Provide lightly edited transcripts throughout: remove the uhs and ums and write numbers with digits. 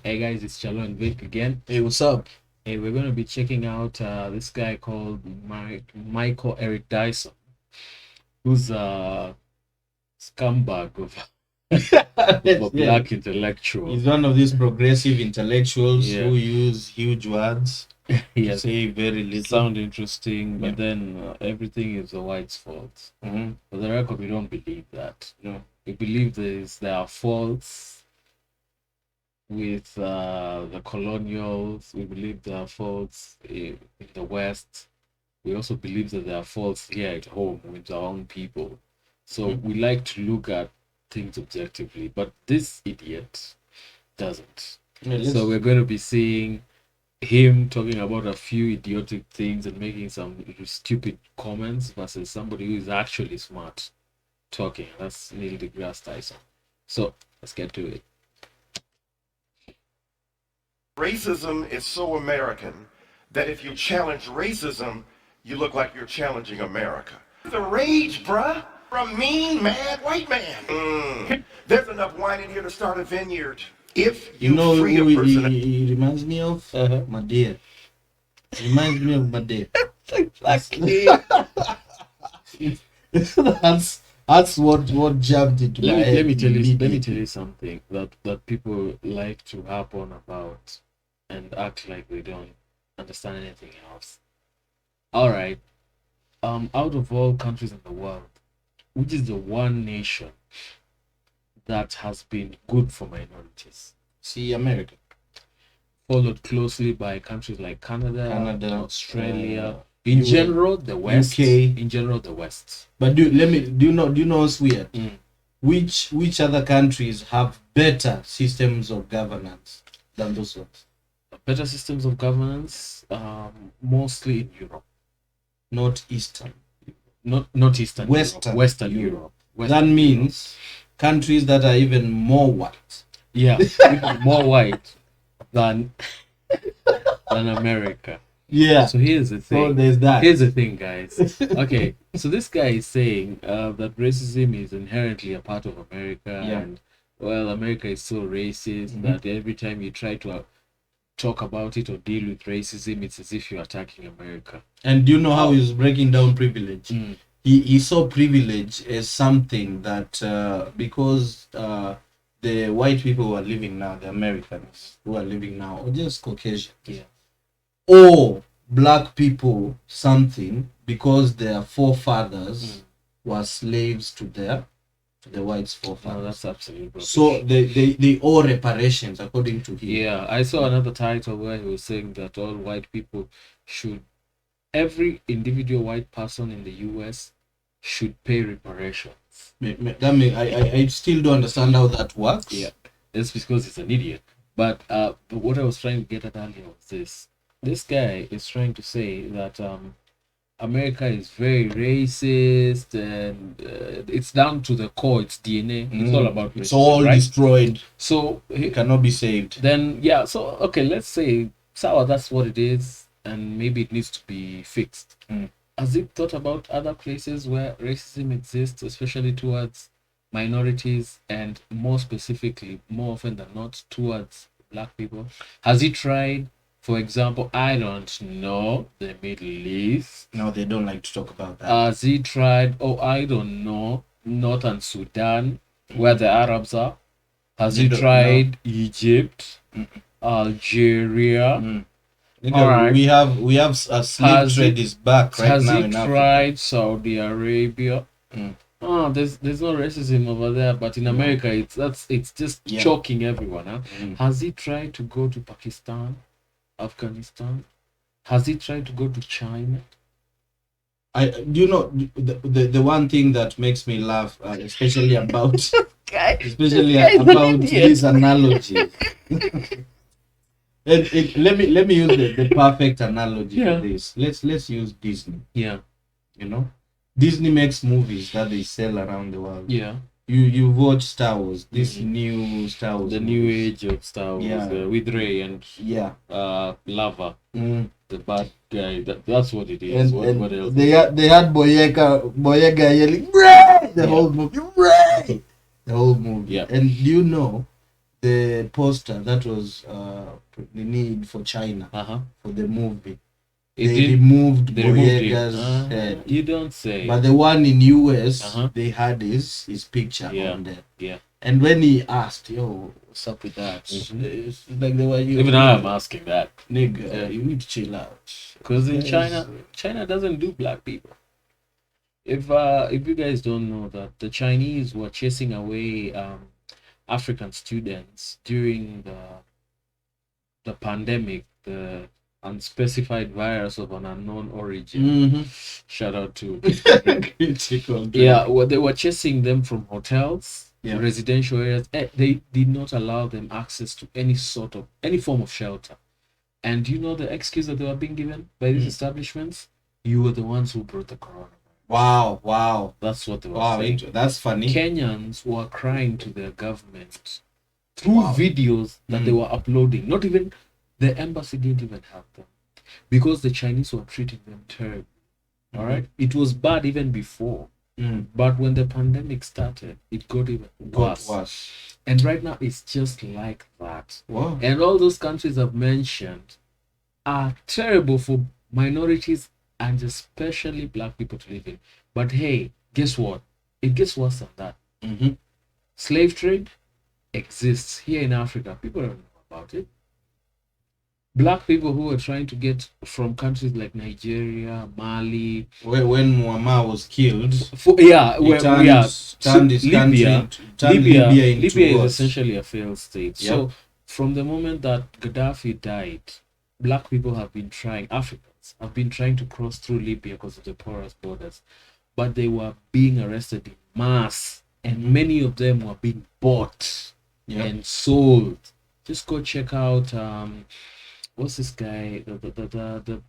Hey guys, it's Kyalo and Vic again. Hey, what's up? Hey, we're going to be checking out this guy called Michael Eric Dyson, who's a scumbag of a Yeah, black intellectual. he's one of these progressive intellectuals Yeah, who use huge words to yes, say very little. sound interesting, Yeah. but then everything is the white's fault. Mm-hmm. For the record, we don't believe that. No. We believe there are faults with the colonials. We believe there are faults in the West. We also believe that there are faults here at home with our own people. So we like to look at things objectively, but this idiot doesn't. Yeah, So we're going to be seeing him talking about a few idiotic things and making some stupid comments versus somebody who is actually smart talking. That's Neil deGrasse Tyson. So let's get to it. Racism is so American that if you challenge racism, you look like you're challenging America. The rage, bruh, from mean, mad white man. There's enough wine in here to start a vineyard. If you, You know free a who person... he reminds me of? My dear. Reminds me of my dear. Exactly. That's what jumped into my head. Let me tell immediately. you something that people like to harp on about and act like they don't understand anything else. All right. Out of all countries in the world, which is the one nation that has been good for minorities, See, America. followed closely by countries like Canada, Australia, in US, general the West, UK. in general the West. But do you know what's weird? Which other countries have better systems of governance than those ones? Better systems of governance, mostly in Europe. Not Eastern. Not Eastern Western Europe. Western Europe. Europe. That Western means countries that are even more white. Europe. Even more white than America. Yeah. So here's the thing. So there's that. Here's the thing, guys. Okay, so this guy is saying that racism is inherently a part of America, Yeah. and well, America is so racist that every time you try to talk about it or deal with racism, it's as if you're attacking America. And do you know how he's breaking down privilege? Mm. He saw privilege as something that because the white people who are living now, the Americans who are living now, or just Caucasian, Yeah. or black people, something because their forefathers were slaves to the whites' forefathers. No, that's absolutely rubbish. So they owe reparations according to him. Yeah, I saw another title where he was saying that all white people every individual white person in the US should pay reparations. That mean I still don't understand how that works. Yeah, that's because he's an idiot. But what I was trying to get at earlier was this. This guy is trying to say that America is very racist and it's down to the core, it's DNA. It's all about It's racism, all right? destroyed. So It cannot be saved. then yeah, so okay, let's say sour, that's what it is, and maybe it needs to be fixed. Has it thought about other places where racism exists, especially towards minorities and more specifically, more often than not, towards black people? Has he tried, for example, I don't know, the Middle East? No, they don't like to talk about that. Has he tried, I don't know, Northern Sudan, where the Arabs are? Has he don't tried Egypt, Algeria? All right. We have a slave trade is back right Has now he in Africa. tried Saudi Arabia? There's no racism over there, but in America it's just choking everyone. Huh? Has he tried to go to Pakistan, Afghanistan? Has he tried to go to China? The one thing that makes me laugh, especially about idiot. this analogy. Let me use the perfect analogy for this. Let's use Disney. Yeah. You know, Disney makes movies that they sell around the world. Yeah. You watch Star Wars, this new Star Wars, the movies. new age of Star Wars, with Rey and Lava, the bad guy. That's what it is. What else? They had Boyega yelling Rey the whole movie, Rey, the whole movie. Yeah. And you know the poster that was the need for China for the movie. They removed Boyega's head. You don't say. But the one in US, they had his picture on there. Yeah. And when he asked, yo, what's up with that? It's like they were even I am asking that. Nigga, you need to chill out. Because in China doesn't do black people. If you guys don't know that the Chinese were chasing away African students during the pandemic, the unspecified virus of an unknown origin. Shout out to critical. Yeah, well, they were chasing them from hotels, residential areas. They did not allow them access to any form of shelter. And you know the excuse that they were being given by these establishments? You were the ones who brought the corona. Wow. That's what they were saying. That's funny. Kenyans were crying to their government through videos that they were uploading. Not even the embassy didn't even have them because the Chinese were treating them terribly. All right, it was bad even before, but when the pandemic started, it got even worse. And right now, it's just like that. Wow. And all those countries I've mentioned are terrible for minorities and especially black people to live in. But hey, guess what? It gets worse than that. Slave trade exists here in Africa. People don't know about it. Black people who were trying to get from countries like Nigeria, Mali. When Muammar was killed, Libya is essentially a failed state. Yep. So from the moment that Gaddafi died, black people have been trying, Africans have been trying to cross through Libya because of the porous borders, but they were being arrested in mass, and many of them were being bought and sold. Just go check out what's this guy, the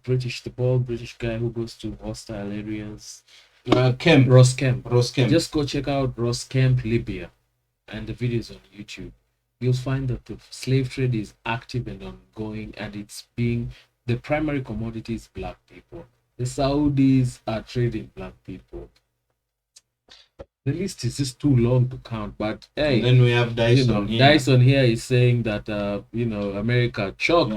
bald British guy who goes to hostile areas? Ross Kemp. Just go check out Ross Kemp, Libya, and the videos on YouTube. You'll find that the slave trade is active and ongoing, and the primary commodity is black people. The Saudis are trading black people. The list is just too long to count, but hey, and then we have Dyson here. Dyson here is saying that America choked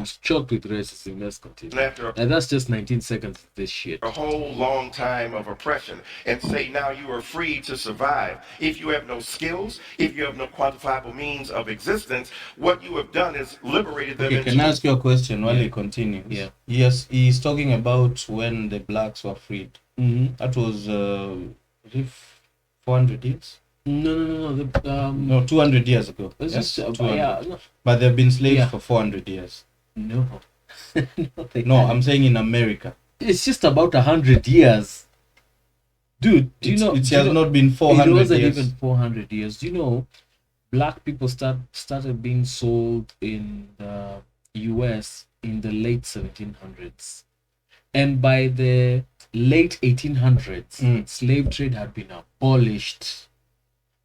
with racism. Let's continue. And that's just 19 seconds of this shit. A whole long time of oppression, and say now you are free to survive. If you have no skills, if you have no quantifiable means of existence, what you have done is liberated them. Can I ask you a question while he continues? Yeah. Yes, he's talking about when the blacks were freed. That was 400 years? No. 200 years ago. Yes, but they've been slaves for 400 years. No. I'm saying in America. It's just about 100 years. Dude, it has not been 400 years. It wasn't even 400 years. Do you know, black people started being sold in the US in the late 1700s. And by the late 1800s, slave trade had been abolished.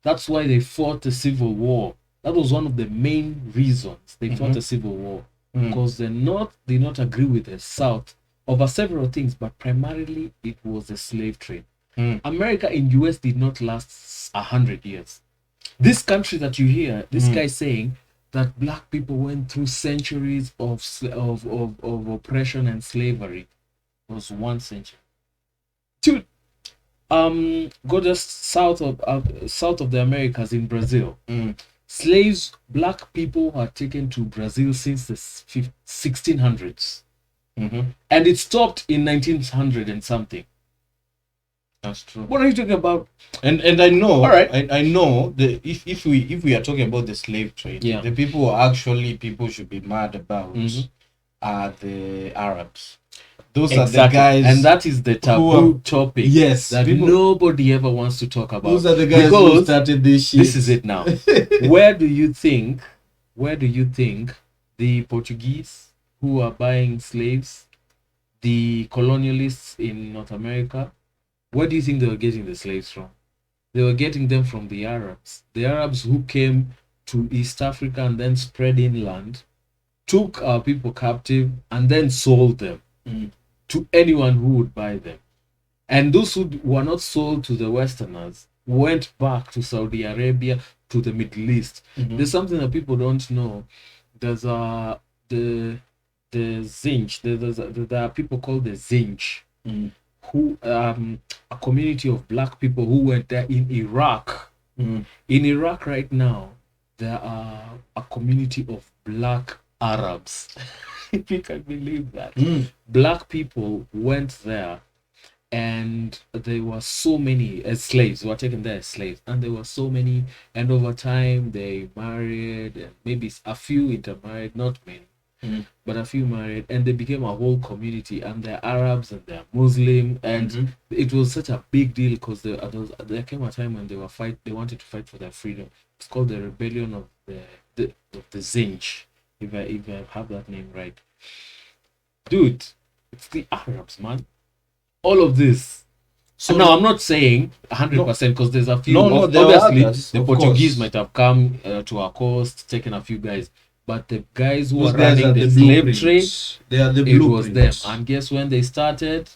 That's why they fought the Civil War. That was one of the main reasons they fought the Civil War. Because the North did not agree with the South over several things, but primarily it was the slave trade. America in US did not last 100 years. This country that you hear, this guy saying that black people went through centuries of oppression and slavery, was 1 century. Dude, go just south of the Americas in Brazil. Slaves, black people were taken to Brazil since the 1600s, and it stopped in 1900 and something. That's true. What are you talking about? And I know. All right. I know that if we are talking about the slave trade, the people should be mad about are the Arabs. Those are the guys, and that is the taboo topic. Yes, that nobody ever wants to talk about. Those are the guys who started this shit. This is it now. Where do you think the Portuguese who are buying slaves, the colonialists in North America, where do you think they were getting the slaves from? They were getting them from the Arabs. The Arabs who came to East Africa and then spread inland, took our people captive, and then sold them to anyone who would buy them. And those who were not sold to the Westerners went back to Saudi Arabia, to the Middle East. There's something that people don't know. There's the Zinj. There are people called the Zinj, who a community of black people who went there in Iraq. In Iraq right now, there are a community of black Arabs. If you can believe that. Black people went there, and there were so many as slaves, were taken there as slaves, and there were so many, and over time they married, and maybe a few intermarried, not many, but a few married, and they became a whole community, and they're Arabs and they're Muslim, and it was such a big deal because there came a time when they wanted to fight for their freedom. It's called the rebellion of the Zinj, if I have that name right. Dude, it's the Arabs, man. All of this. So now I'm not saying 100% because there's a few. Obviously, others, the Portuguese might have come to our coast, taken a few guys, but the guys who Those were guys running are the the slave blueprints. trade, They are the it was them. blueprints. And guess when they started?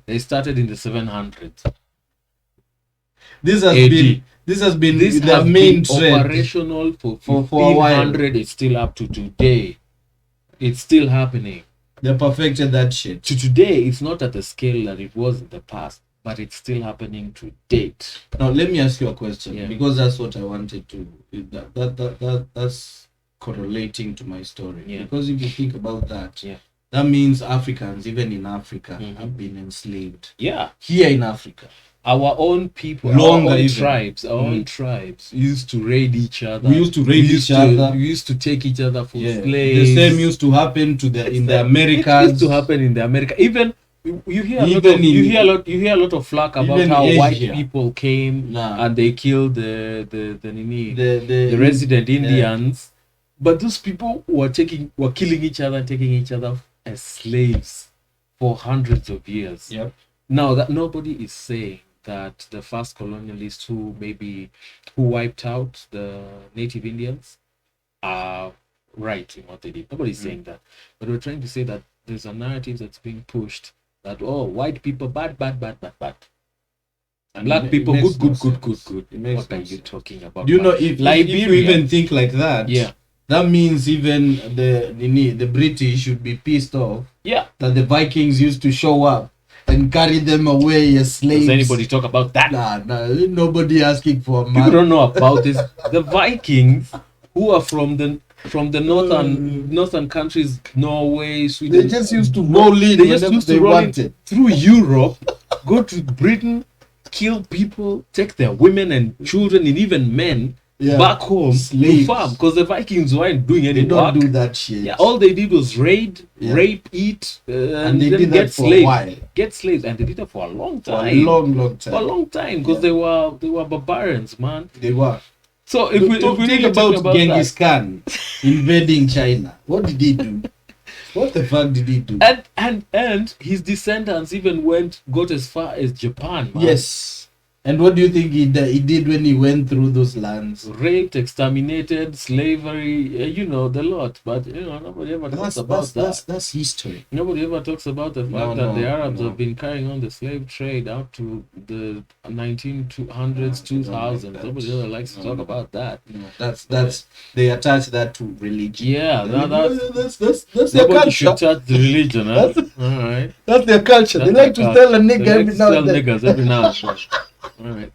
They started in the 700s. This AD. has been This the has main been trend. operational for for a while. 1500. It's still up to today. It's still happening. They perfected that shit. To today, it's not at the scale that it was in the past, but it's still happening to date. Now let me ask you a question, Yeah. because that's what I wanted to. That's correlating to my story. Yeah. Because if you think about that, Yeah. that means Africans, even in Africa, Mhm. have been enslaved Yeah. here in Africa. Our own people, Longer our own even. tribes, our own tribes used to raid each other. We used to raid each other. We used to take each other for Yeah. slaves. The same used to happen to the in the It Americas. used to happen in the America. Even you hear a lot Even of, in- you hear a lot of flack about even how white Asia. people came Nah. and they killed the the resident Indians, but those people were killing each other and taking each other as slaves for hundreds of years. Yep. Now that nobody is saying that the first colonialists who wiped out the native Indians are right in what they did. Nobody's saying that, but we're trying to say that there's a narrative that's being pushed that white people bad, and black It people makes good. no What sense. It makes are no you sense. talking about? Do you know man? if you Liberia, even think like that? Yeah. That means even the British should be pissed off yeah. that the Vikings used to show up and carry them away as slaves. Does anybody talk about that? Nah, nobody asking for a People man. don't know about this. The Vikings, who are from the northern countries, Norway, Sweden. They just used to roll in They just whenever used they to roll in wanted. through Europe, go to Britain, kill people, take their women and children and even men Yeah. back home Slaves. to farm, because the Vikings weren't doing any They don't work. do that shit. Yeah, all they did was raid, Yeah. rape, eat, And they then did get that for a slaves. while. Get slaves, and they did that for a long For time. a long For a time. long time, because Yeah. they were barbarians, man. They were. So if we Think really talk about about Genghis that, Khan invading China. What did he do? What the fuck did he do? and his descendants even got as far as Japan, man. Yes. And what do you think he did when he went through those lands? Raped, exterminated, slavery, the lot. But nobody ever talks about that. That's history. Nobody ever talks about the fact No, that the no, Arabs no. have been carrying on the slave trade up to the 1900s, they don't 2000s. like that. Nobody ever likes to No, talk no. about that. No, that's they attach that to religion. Yeah, that's their Nobody should culture. touch the religion, huh? All right. That's their culture. They That's like to their tell a culture. nigga They like every to now tell and then. niggas every now and then. All right.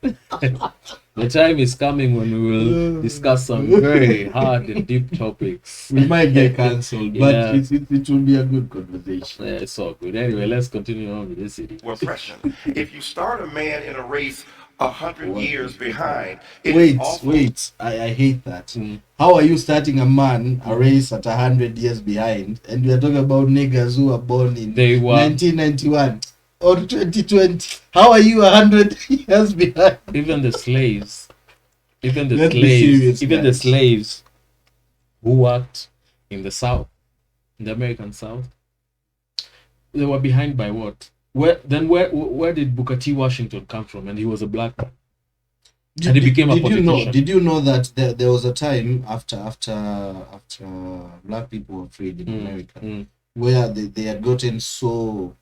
The time is coming when we will discuss some very hard and deep topics. We might get cancelled, but Yeah. it will be a good conversation. Yeah, it's all good. Anyway, let's continue on with this city. Oppression. If you start a man in a race 100 years behind, it's Wait, awful. I hate that. Mm. How are you starting a man a race at 100 years behind, and we are talking about niggas who were born in They were 1991 or 2020? How are you 100 years behind? even the slaves, even the Let's be slaves, serious, even the guys. slaves who worked in the South, in the American South, they were behind by what? Where did Booker T. Washington come from? And he was a black man. And he became a politician. Did you know that there was a time after black people were freed in America, Mm. where they had gotten so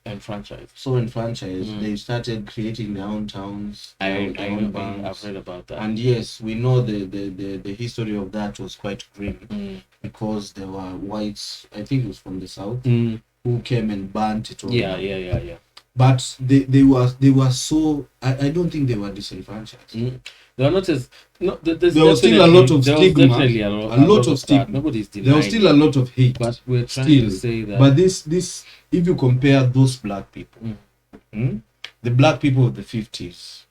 enfranchised. So enfranchised, they started creating their own towns, their own banks. I've read about that. And yes, we know the history of that was quite grim because there were whites, I think it was from the south, who came and burnt it all. Yeah. But they were so, I don't think they were disenfranchised. There were not as there was still a lot of stigma. A lot of stigma. Nobody's denying. There was still a lot of hate. But we're trying to say that. But this, if you compare those black people, the black people of the 50s,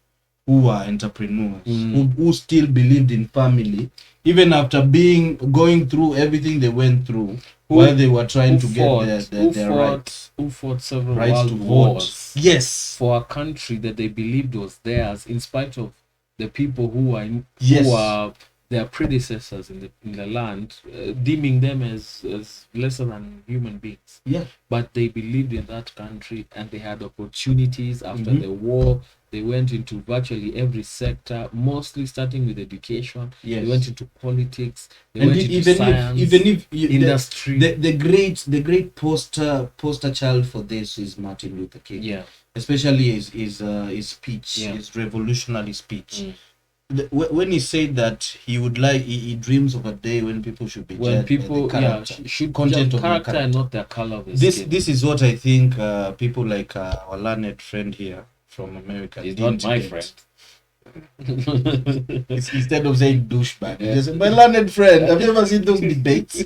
who were entrepreneurs, who still believed in family, even after going through everything they went through, while they were trying to get their rights. Who fought several Rights world to vote. wars. Yes. For a country that they believed was theirs, in spite of the people who were their predecessors in the land, deeming them as lesser than human beings. Yeah. But they believed in that country, and they had opportunities after the war. They went into virtually every sector, mostly starting with education. Yes. They went into politics. They And went into science, industry. The great poster child for this is Martin Luther King. Yeah. Especially his speech, his revolutionary speech. When he said that he dreams of a day when people should be judged people by the character, should content judge of the character and not their color of the skin. This is what I think people like our learned friend here from America. He's not my friend. Instead of saying douchebag, just my learned friend. Have you ever seen those debates?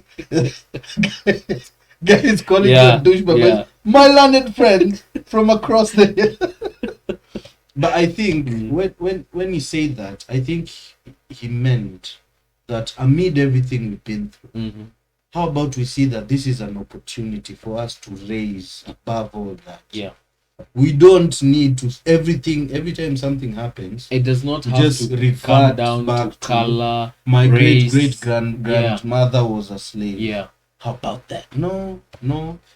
Guys calling you a douchebag. My learned friend from across the. But I think when he said that, I think he meant that amid everything we've been through, how about we see that this is an opportunity for us to raise above all that. Yeah. We don't need to every time something happens. It does not have just to come down back to color. My race. great grandmother was a slave. Yeah. How about that? No.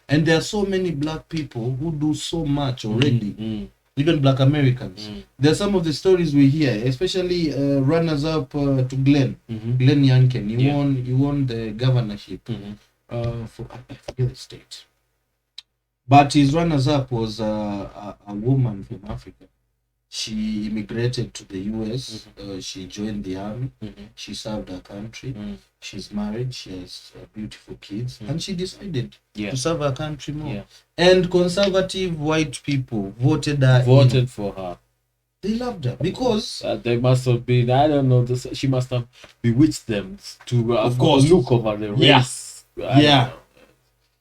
And there are so many black people who do so much already. Even black Americans. There are some of the stories we hear, especially runners up to Glenn Youngkin. He won the governorship for I forget the state. But his runners-up was a woman from Africa. She immigrated to the US. She joined the army. She served her country. She's married. She has beautiful kids. And she decided to serve her country more. Yeah. And conservative white people voted for her. They loved her because they must have been, I don't know, she must have bewitched them to of course look over the race. Yeah.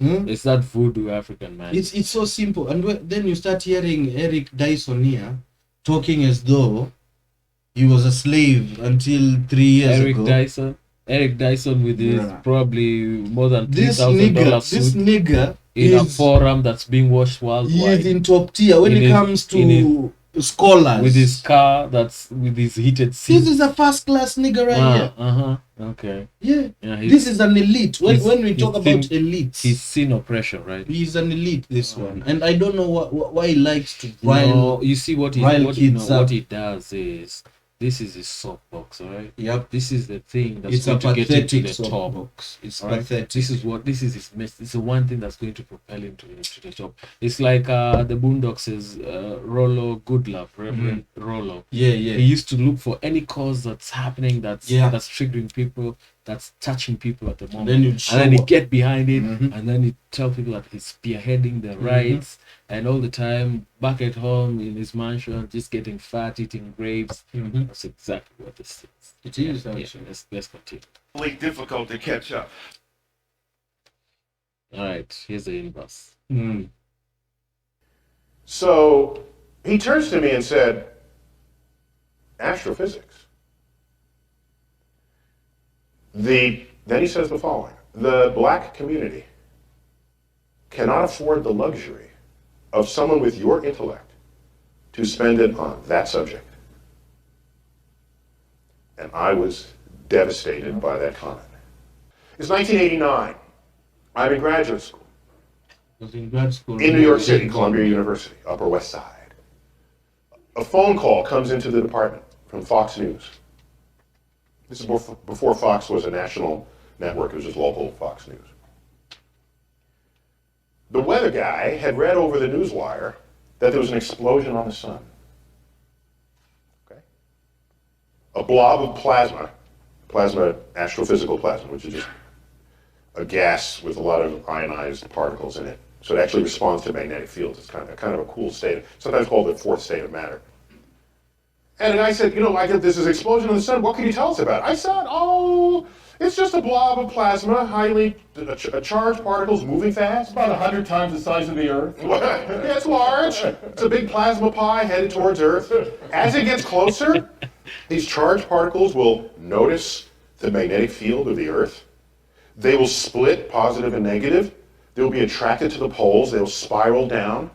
It's that voodoo African man. It's so simple. And then you start hearing Eric Dyson here talking as though he was a slave until 3 years ago. Eric Dyson with his probably more than $3,000 suit. This nigga in a forum that's being watched worldwide. He is in top tier when it comes to scholars. With his car with his heated seat. This is a first class nigga right here. Okay. Yeah this is an elite. When we talk about elite, he's seen oppression, right? He's an elite, this one. And I don't know why he likes to rile. You see what he does is, this is his soapbox, all right? Yep. This is the thing that's going to get him to the top. It's right? pathetic. This is his mess. It's the one thing that's going to propel him to the top. It's like the Boondocks' Rollo Goodlove, Reverend Rollo. Yeah. He used to look for any cause that's happening, that's triggering people, that's touching people at the moment. And then he get behind it, and then he tell people that he's spearheading the rights, and all the time back at home in his mansion, just getting fat, eating grapes. That's exactly what this is. It is actually. Let's continue. Really difficult to catch up. All right, here's the inverse. So he turns to me and said, astrophysics. Then he says the following: the black community cannot afford the luxury of someone with your intellect to spend it on that subject. And I was devastated by that comment. It's 1989. I'm in graduate school. In New York City, Columbia University, Upper West Side. A phone call comes into the department from Fox News. This is before Fox was a national network. It was just local Fox News. The weather guy had read over the newswire that there was an explosion on the sun. Okay? A blob of plasma, astrophysical plasma, which is just a gas with a lot of ionized particles in it. So it actually responds to magnetic fields. It's kind of a cool state, sometimes called the fourth state of matter. And the guy said, I get this explosion in the sun. What can you tell us about it? I said, it's just a blob of plasma, highly charged particles moving fast. About 100 times the size of the Earth. Yeah, it's large. It's a big plasma pie headed towards Earth. As it gets closer, these charged particles will notice the magnetic field of the Earth. They will split, positive and negative. They will be attracted to the poles. They will spiral down,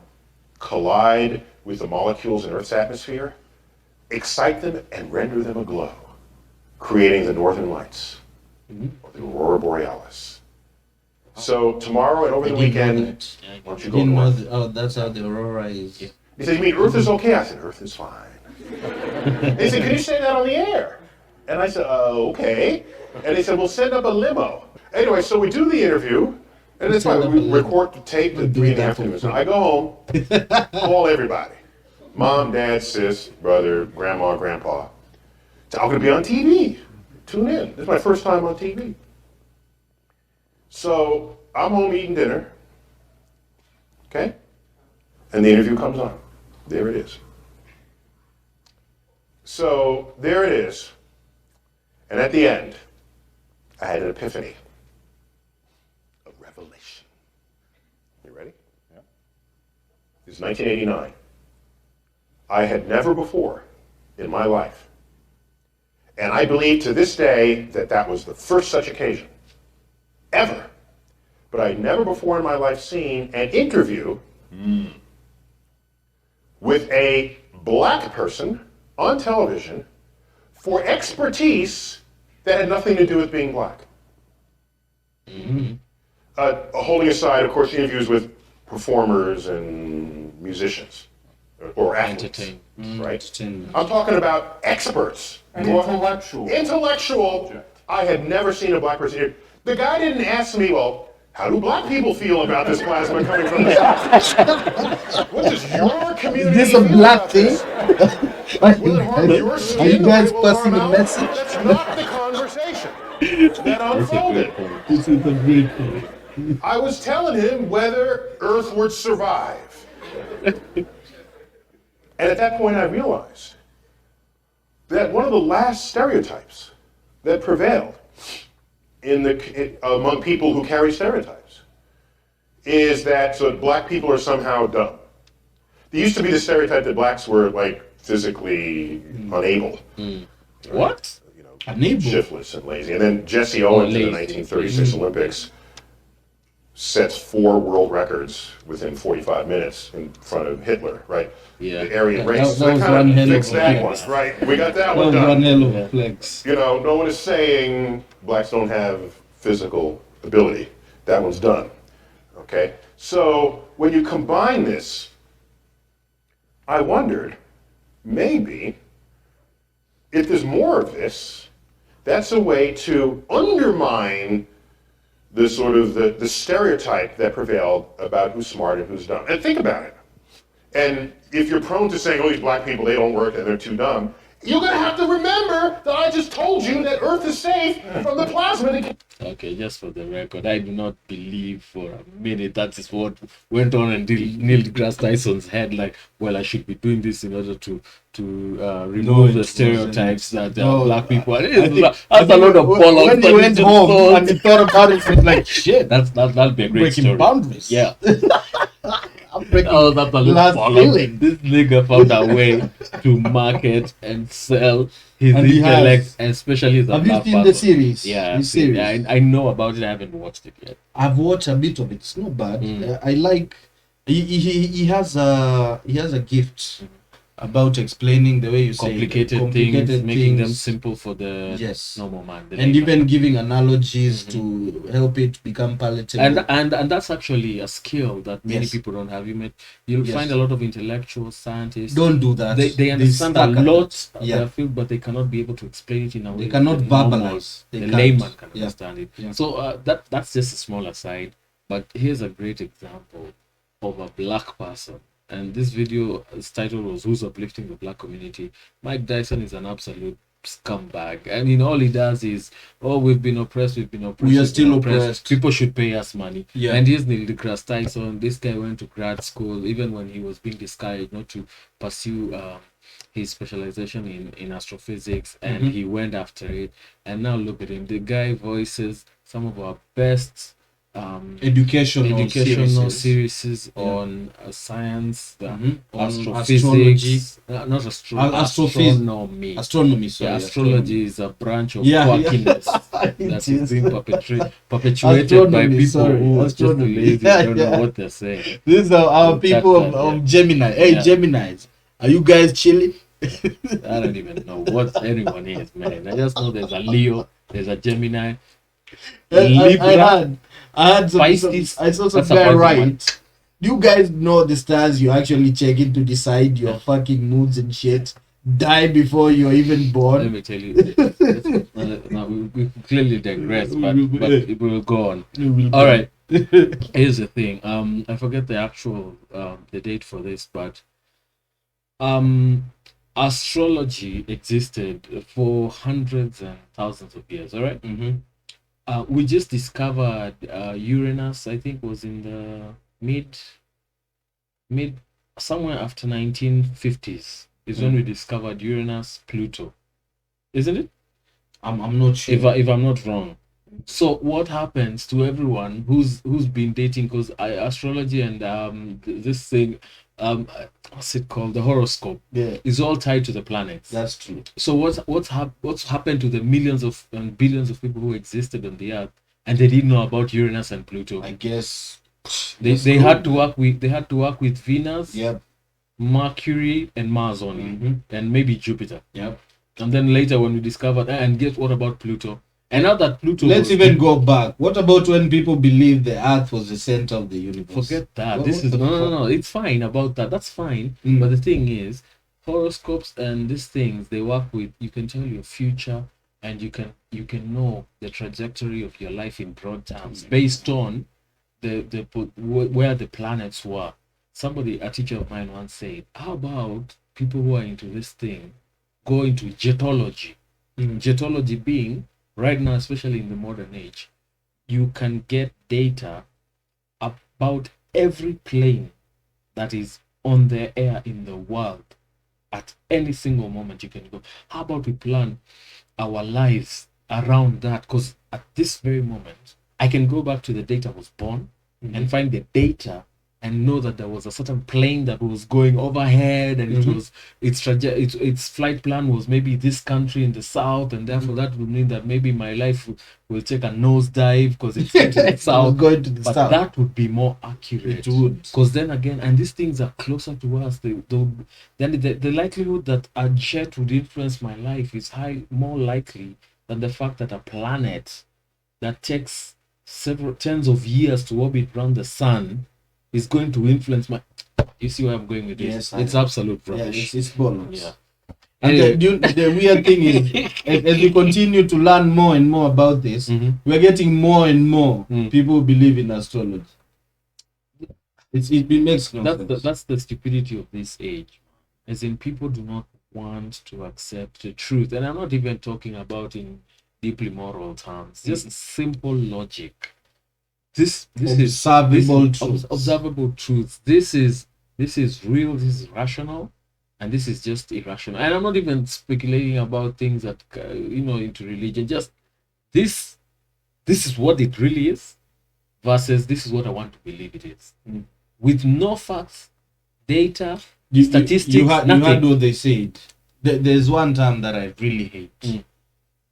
collide with the molecules in Earth's atmosphere, excite them, and render them aglow, creating the northern lights, or the aurora borealis. So tomorrow and over the weekend, why don't you go north? That's how the aurora is. He said, you mean Earth is okay? I said, Earth is fine. They said, can you say that on the air? And I said, okay. And they said, we'll send up a limo. Anyway, so we do the interview, and that's why we record the tape at 3 in the afternoon. So I go home, call everybody. Mom, dad, sis, brother, grandma, grandpa. So I'm going to be on TV. Tune in. This is my first time on TV. So I'm home eating dinner. Okay? And the interview comes on. There it is. So there it is. And at the end, I had an epiphany. A revelation. You ready? Yeah. This is 1989. I had never before in my life, and I believe to this day that was the first such occasion, ever, but I had never before in my life seen an interview with a black person on television for expertise that had nothing to do with being black. Holding aside, of course, interviews with performers and musicians. Or athletes, right? I'm talking about experts. Intellectual. I had never seen a black person here. The guy didn't ask me, well, how do black people feel about this plasma coming from the sun? What does your community Is this a feel black about thing? this? Will it harm your skin? Are you guys Will it harm passing a ours? message? That's not the conversation that unfolded. This is a great point. I was telling him whether Earth would survive. And at that point I realized that one of the last stereotypes that prevailed among people who carry stereotypes is that black people are somehow dumb. There used to be the stereotype that blacks were physically unable. What? Unable? Shiftless and lazy. And then Jesse Owens in the 1936 Olympics sets 4 world records within 45 minutes in front of Hitler, right? Yeah. The Aryan race. That was kind one of hell of fixed a that flex. one, right? We got that That one was done. one hell of a flex. No one is saying blacks don't have physical ability. That one's done, okay? So when you combine this, I wondered, maybe, if there's more of this, that's a way to undermine the sort of the stereotype that prevailed about who's smart and who's dumb. And think about it. And if you're prone to saying, these black people, they don't work and they're too dumb, you're going to have to remember that I just told you that Earth is safe from the plasma. Okay, just for the record, I do not believe for a minute that is what went on and Neil deGrasse Tyson's head. I should be doing this in order to remove the stereotypes that black people are. That's a lot of bollocks. When he went home and he thought about it, he was like, shit, that'll be a great breaking story. boundaries. Yeah. I'm breaking That's a glass lot of ceiling. This nigga found a way to market and sell his And he intellect, has. and especially the Have you black seen part the of it. series? Yeah, The series. I know about it. I haven't watched it yet. I've watched a bit of it. It's not bad. I like. He has a gift about explaining the way you say Complicated things, making them simple for the Yes. normal man. the and layman. even giving analogies to help it become palatable. And that's actually a skill that many Yes. people don't have. You'll Yes. find a lot of intellectual scientists. Don't do that. They understand a stuck at lot it. of their field, but they cannot be able to explain it in a way They cannot that the normal- verbalize. They the can't. layman can Yeah. understand it. Yeah. So that's just a small aside. But here's a great example of a black person. And this video's title was "Who's Uplifting the Black Community?" Mike Dyson is an absolute scumbag. I mean, all he does is, "Oh, we've been oppressed. We are we've been still oppressed. People should pay us money." Yeah. And here's Neil deGrasse Tyson. This guy went to grad school, even when he was being discouraged not to pursue his specialization in astrophysics, and he went after it. And now look at him. The guy voices some of our best educational series on science, on astrophysics, not astronomy. Astronomy, sorry. Yeah, astrology is a branch of quirkiness that is being perpetuated by people who are just lazy, don't know what they're saying. These are our people of Gemini. Hey, Geminis, are you guys chilling? I don't even know what anyone is, man. I just know there's a Leo, there's a Gemini, Libra. I had some, I saw some guy write. Do you guys know the stars you actually check in to decide your fucking moods and shit die before you're even born? Let me tell you. We clearly digress, but it will go on. All right. Here's the thing. I forget the actual the date for this, but astrology existed for hundreds and thousands of years. All right. We just discovered Uranus. I think was in the mid somewhere after 1950s is when we discovered Uranus, Pluto, isn't it? I'm not sure if I'm not wrong. So what happens to everyone who's been dating, because astrology and this thing, what's it called, the horoscope, is all tied to the planets. That's true. So what's happened to the millions of and billions of people who existed on the earth and they didn't know about Uranus and Pluto? I guess they had to work with Venus, Mercury and Mars only, and maybe Jupiter. And then later when we discovered, and guess what about Pluto? And now that Pluto, let's even go back. What about when people believed the Earth was the center of the universe? Forget that. No. It's fine about that. That's fine. But the thing is, horoscopes and these things, they work with. You can tell your future, and you can know the trajectory of your life in broad terms based on where the planets were. A teacher of mine once said, "How about people who are into this thing go into jetology?" Jetology being, right now, especially in the modern age, you can get data about every plane that is on the air in the world at any single moment. You can go, how about we plan our lives around that? Because at this very moment, I can go back to the date I was born and find the data and know that there was a certain plane that was going overhead, and its flight plan was maybe this country in the south, and therefore that would mean that maybe my life will take a nosedive because it's going to the south. But that would be more accurate. It would, because then again, and these things are closer to us. Then the likelihood that a jet would influence my life is more likely than the fact that a planet that takes several tens of years to orbit around the sun is going to influence my. You see where I'm going with this? Yes, it's absolute rubbish. It's bollocks. Yeah. And the weird thing is, as we continue to learn more and more about this, we're getting more and more people who believe in astrology. It makes no sense. That's the stupidity of this age. As in, people do not want to accept the truth. And I'm not even talking about in deeply moral terms. Just simple logic. This is observable truth. This is real. This is rational, and this is just irrational. And I'm not even speculating about things that into religion. Just this is what it really is, versus this is what I want to believe it is, with no facts, data, statistics. You heard what they said. There's one term that I really hate,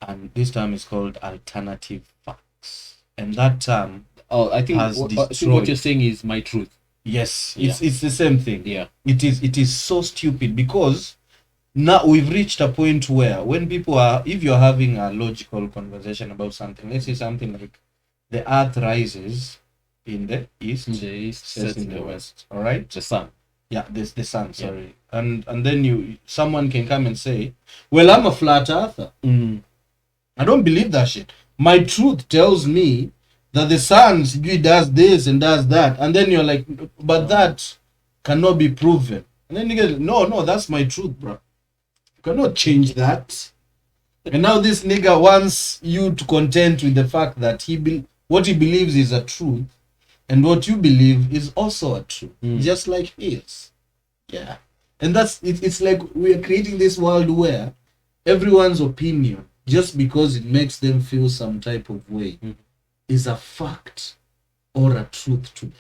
and this term is called alternative facts, and that term. I think what you're saying is my truth. Yes, it's the same thing. Yeah, it is so stupid, because now we've reached a point where when people if you're having a logical conversation about something, let's say something like the earth rises in the east, sets in the west. All right, the sun. Yeah, the sun. Sorry, and then someone can come and say, "Well, I'm a flat earther. I don't believe that shit. My truth tells me that the sun does this and does that, and then you're like, but that cannot be proven. And then you get, no, that's my truth, bro. You cannot change that. And now this nigga wants you to content with the fact that what he believes is a truth, and what you believe is also a truth, just like his. Yeah. And that's it's like we are creating this world where everyone's opinion, just because it makes them feel some type of way, is a fact or a truth to them.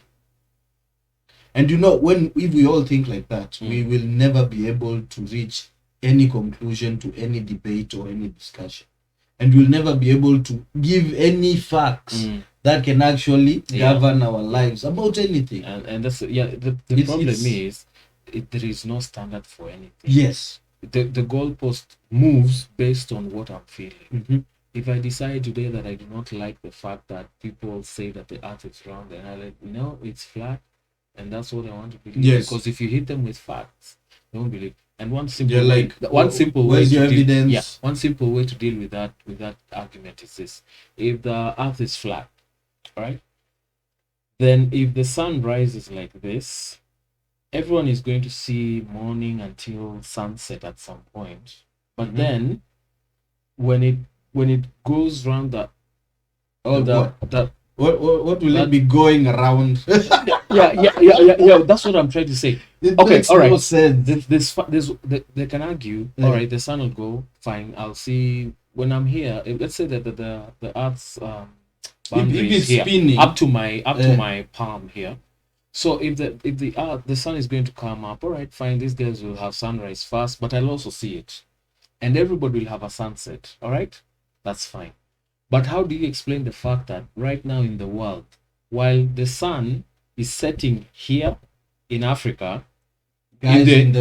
And if we all think like that, we will never be able to reach any conclusion to any debate or any discussion. And we'll never be able to give any facts that can actually govern our lives about anything. And that's the problem is there is no standard for anything. Yes. The goalpost moves based on what I'm feeling. If I decide today that I do not like the fact that people say that the earth is round, and I like, no, it's flat, and that's what I want to believe. Yes. Because if you hit them with facts, they won't believe. And one simple where's your evidence? Yeah, one simple way to deal with that argument is this: if the earth is flat, right, then if the sun rises like this, everyone is going to see morning until sunset at some point. But then when it goes round what will it be going around? yeah, that's what I'm trying to say. Okay, all right. No sense. They can argue. All right, the sun will go fine. I'll see when I'm here. Let's say that the earth's boundary is here, spinning up to my palm here. So if the sun is going to come up, all right, fine. These guys will have sunrise first, but I'll also see it, and everybody will have a sunset. All right, that's fine. But how do you explain the fact that right now in the world, while the sun is setting here in Africa, guys in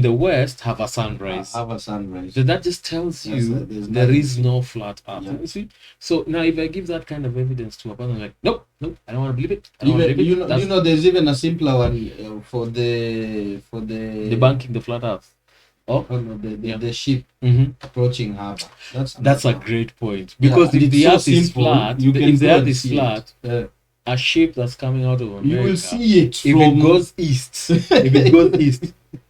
the West have a sunrise. So that just tells you there is no flat earth. You see? So now if I give that kind of evidence to a person, like, nope, I don't want to believe it. There's even a simpler one for the debunking the flat earth. The ship approaching harbor. That's a great point, because if the earth is flat, a ship that's coming out of America, you will see it if it goes east.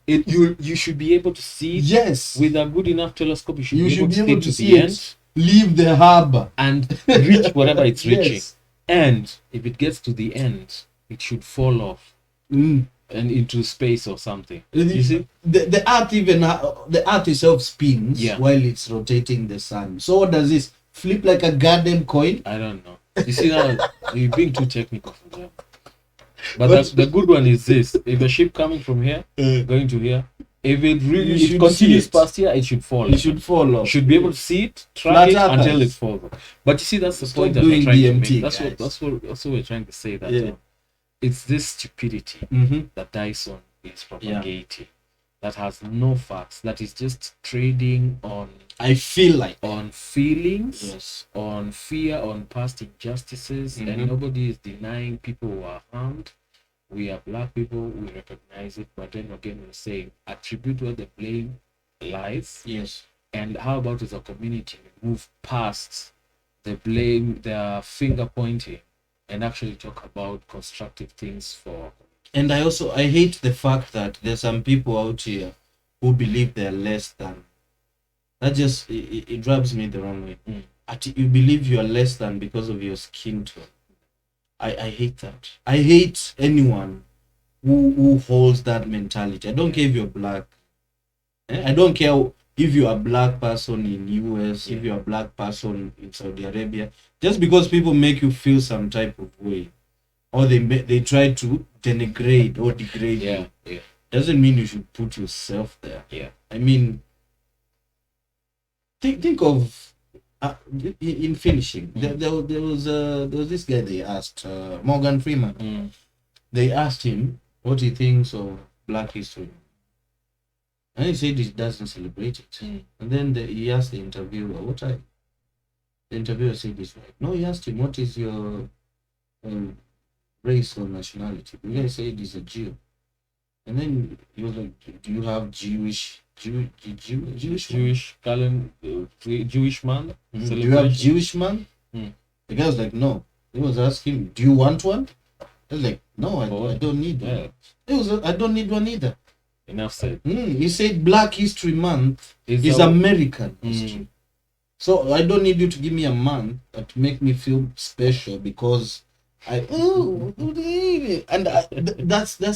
You should be able to see it. Yes, with a good enough telescope. You should be able to see the it. end, leave the harbor, and reach whatever it's reaching. Yes. And if it gets to the end, it should fall off and into space or something. You see, the earth itself spins while it's rotating the sun. So what does this flip like a goddamn coin? I don't know. You see, now you're being too technical for them. But the good one is this: if the ship coming from here going to here, if it continues past here, it should fall. It should fall off. You should be able to see it, track it until it falls off. But you see, that's the point that we're trying to make. That's what we're trying to say. That it's this stupidity that Dyson is propagating, that has no facts, that is just trading on. I feel like on feelings, on fear, on past injustices, and nobody is denying people who are harmed. We are black people, we recognize it, but then again we're saying attribute where the blame lies. Yes. And how about as a community move past the blame, the finger pointing, and actually talk about constructive things for. And I hate the fact that there's some people out here who believe they're less than. That just it rubs me the wrong way. You believe you are less than because of your skin tone. I hate that. I hate anyone who holds that mentality. I don't care if you're black. I don't care if you're a black person in US, if you're a black person in Saudi Arabia. Just because people make you feel some type of way, or they try to denigrate or degrade you, doesn't mean you should put yourself there. I mean, think of in finishing. There was this guy they asked, Morgan Freeman. They asked him what he thinks of Black History, and he said he doesn't celebrate it. And then he asked the interviewer, the interviewer said this, right? No, he asked him, what is your race or nationality? The guy said he's a Jew. And then he was like, do you have Jewish man? Do you have Jewish man? The guy was like, no. He was asking me, "Do you want one?" I was like, "No, Oh, I don't need yeah. one." He was, "I don't need one either." Enough said. He said Black History Month Is is our- American history. So I don't need you to give me a month to make me feel special because that's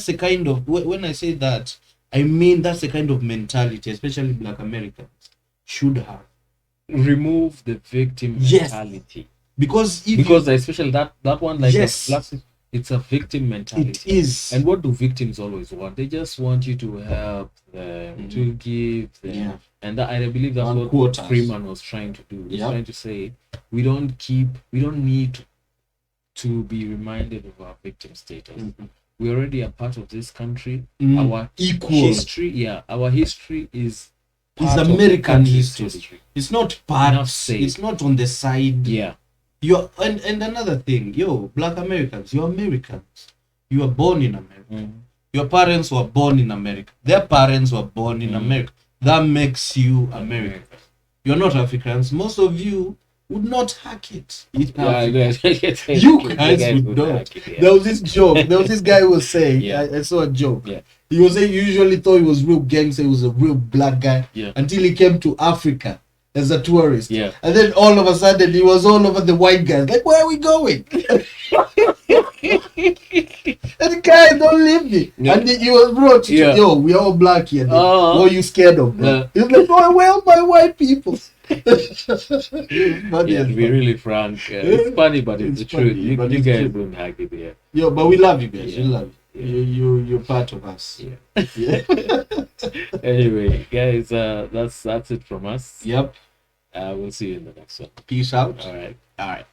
the kind of, when I say that, I mean that's the kind of mentality, especially Black Americans should have. Remove the victim Yes. mentality. Because Especially that one, like Yes. it's a victim mentality. it is. And what do victims always want? They just want you to help them, to give them. Yeah. And that, I believe that's And what quotas. Freeman was trying to do. He's Yep. trying to say we don't need to be reminded of our victim status. We're already a part of this country. Our Equal. history, our history is part of the American country's history. It's not part. Enough said. It's not on the side. Yeah. You're and another thing, Black Americans, you're Americans. You were born in America. Your parents were born in America. Their parents were born in America. That makes you American. You're not Africans. Most of you would not hack it. You guys would not. There was this joke. There was this guy who was saying, Yeah. I saw a joke. Yeah. He was saying he usually thought he was real gangster, he was a real black guy, Yeah. until he came to Africa as a tourist. Yeah. And then all of a sudden he was all over the white guys. Like, where are we going? And the guy don't leave me. Yeah. And he was brought to, Yeah. yo, we are all black here. Uh-huh. What are you scared of, bro? Yeah. He's like, oh, well, my white people. Funny Yeah, as to be fuck. really frank, it's funny, but it's the It's funny, truth. You but guys it's true. don't hack it here. Yo, but we love you guys. Yeah. We love you. You're part of us. Yeah. Yeah. Anyway, guys, that's it from us. Yep. We'll see you in the next one. Peace out. All right. All right.